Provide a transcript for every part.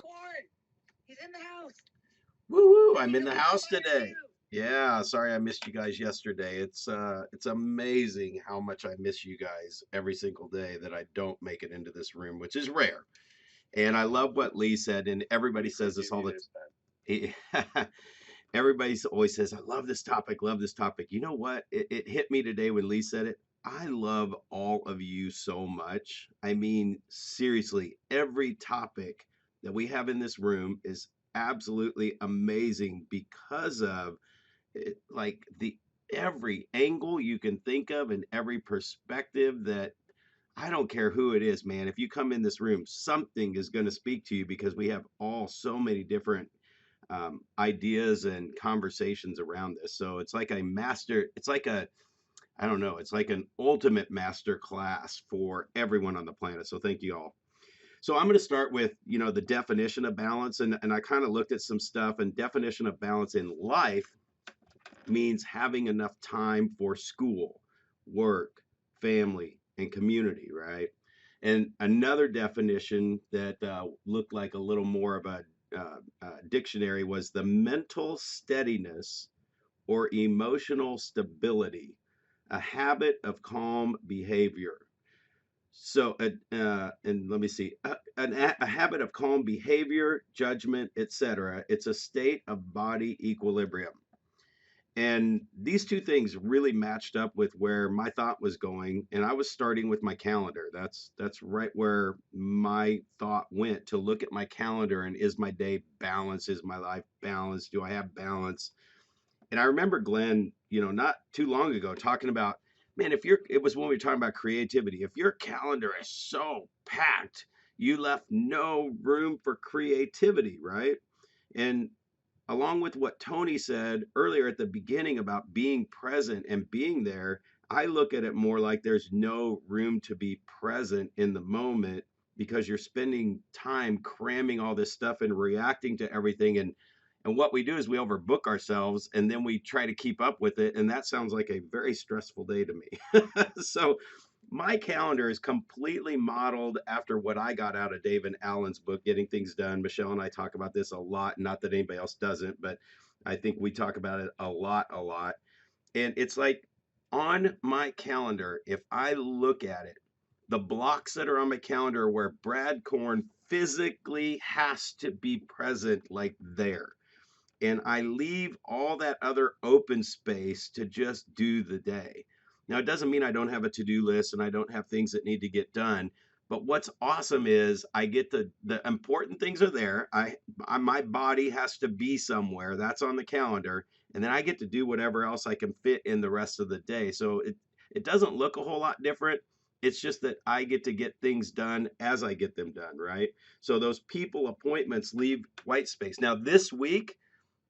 Corn, he's in the house. Woo woo! I'm in the house today. Yeah, sorry I missed you guys yesterday. It's amazing how much I miss you guys every single day that I don't make it into this room, which is rare. And I love what Lee said, and everybody says this all the everybody always says, I love this topic. You know what? It hit me today when Lee said it. I love all of you so much. I mean, seriously, every topic that we have in this room is absolutely amazing because of it, like the every angle you can think of and every perspective that I don't care who it is, man. If you come in this room, something is going to speak to you because we have all so many different ideas and conversations around this. So it's like a master, it's like a, I don't know, it's like an ultimate master class for everyone on the planet. So thank you all. So I'm going to start with, the definition of balance. And I kind of looked at some stuff, and definition of balance in life means having enough time for school, work, family, and community, right? And another definition that looked like a little more of a dictionary was the mental steadiness or emotional stability, a habit of calm behavior. So, and let me see, a habit of calm behavior, judgment, etc. It's a state of body equilibrium. And these two things really matched up with where my thought was going, and I was starting with my calendar. That's right where my thought went, to look at my calendar and, is my day balanced? Is my life balanced? Do I have balance? And I remember Glenn, not too long ago, talking about, man, it was when we were talking about creativity. If your calendar is so packed, you left no room for creativity, right? And along with what Tony said earlier at the beginning about being present and being there, I look at it more like there's no room to be present in the moment because you're spending time cramming all this stuff and reacting to everything. And what we do is we overbook ourselves and then we try to keep up with it. And that sounds like a very stressful day to me. So my calendar is completely modeled after what I got out of David Allen's book, Getting Things Done. Michelle and I talk about this a lot. Not that anybody else doesn't, but I think we talk about it a lot, a lot. And it's like, on my calendar, if I look at it, the blocks that are on my calendar are where Brad Korn physically has to be present, like there. And I leave all that other open space to just do the day. Now, it doesn't mean I don't have a to-do list and I don't have things that need to get done. But what's awesome is I get the important things are there. My body has to be somewhere. That's on the calendar. And then I get to do whatever else I can fit in the rest of the day. So it doesn't look a whole lot different. It's just that I get to get things done as I get them done, right? So those people appointments leave white space. Now, this week,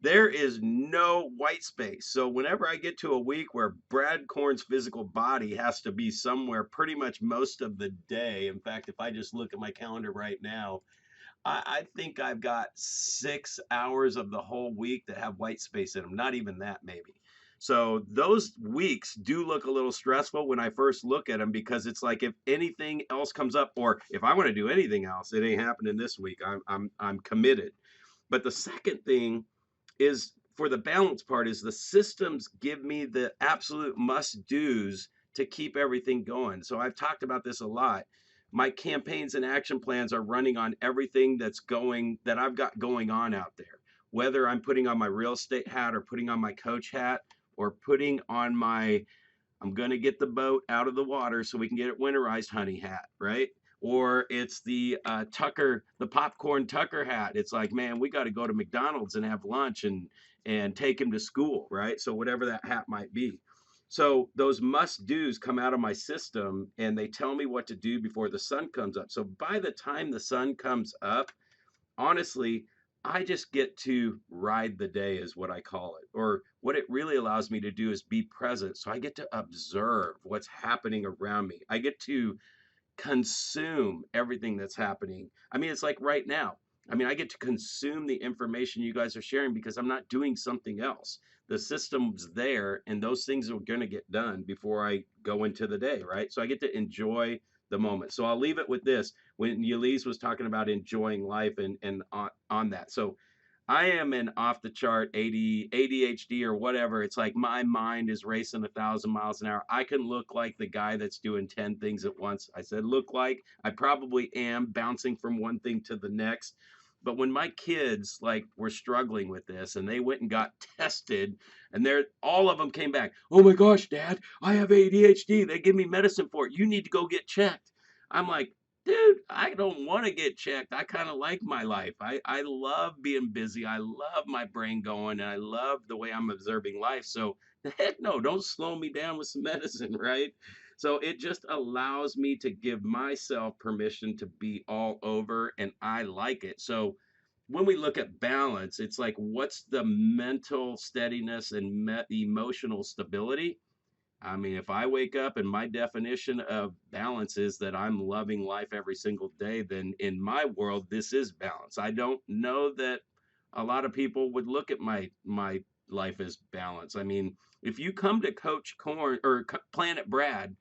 there is no white space. So whenever I get to a week where Brad Korn's physical body has to be somewhere pretty much most of the day, in fact, if I just look at my calendar right now, I think I've got 6 hours of the whole week that have white space in them. Not even that, maybe. So those weeks do look a little stressful when I first look at them, because it's like, if anything else comes up, or if I want to do anything else, it ain't happening this week. I'm committed. But the second thing is, for the balance part, is the systems give me the absolute must do's to keep everything going. So I've talked about this a lot. My campaigns and action plans are running on everything that I've got going on out there. Whether I'm putting on my real estate hat, or putting on my coach hat, or putting on my, I'm going to get the boat out of the water so we can get it winterized honey hat, right? Or it's the the popcorn Tucker hat. It's like, man, we got to go to McDonald's and have lunch and take him to school, right? So whatever that hat might be. So those must do's come out of my system, and they tell me what to do before the sun comes up. So by the time the sun comes up, honestly, I just get to ride the day, is what I call it. Or what it really allows me to do is be present. So I get to observe what's happening around me. I get to consume everything that's happening. I mean, it's like right now. I mean, I get to consume the information you guys are sharing because I'm not doing something else. The system's there, and those things are going to get done before I go into the day, right? So I get to enjoy the moment. So I'll leave it with this. When Yulise was talking about enjoying life and on that. So I am an off the chart ADHD or whatever. It's like my mind is racing 1,000 miles an hour. I can look like the guy that's doing 10 things at once. I said, look like I probably am bouncing from one thing to the next. But when my kids like were struggling with this and they went and got tested and they're all of them came back, oh my gosh, Dad, I have ADHD. They give me medicine for it. You need to go get checked. I'm like, dude, I don't want to get checked. I kind of like my life. I love being busy. I love my brain going and I love the way I'm observing life. So the heck no, don't slow me down with some medicine, right? So it just allows me to give myself permission to be all over and I like it. So when we look at balance, it's like what's the mental steadiness and emotional stability? I mean, if I wake up and my definition of balance is that I'm loving life every single day, then in my world, this is balance. I don't know that a lot of people would look at my life as balance. I mean, if you come to Coach Corn or Planet Brad,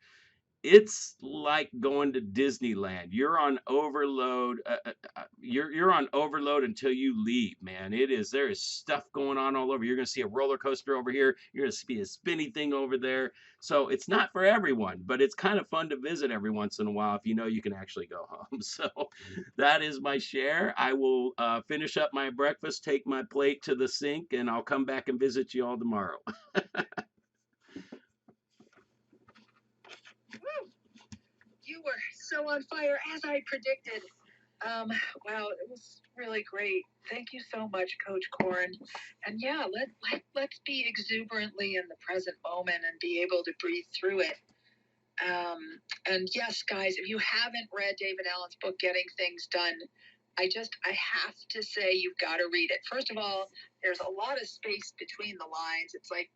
it's like going to Disneyland. You're on overload. You're on overload until you leave, man. There is stuff going on all over. You're gonna see a roller coaster over here. You're gonna see a spinny thing over there. So it's not for everyone, but it's kind of fun to visit every once in a while if you know you can actually go home. So that is my share. I will finish up my breakfast, take my plate to the sink, and I'll come back and visit you all tomorrow. Woo! You were so on fire as I predicted. Um, wow, it was really great. Thank you so much, Coach Corn. And yeah, let's be exuberantly in the present moment and be able to breathe through it. And yes, guys, if you haven't read David Allen's book, Getting Things Done, I have to say you've got to read it. First of all, there's a lot of space between the lines. It's like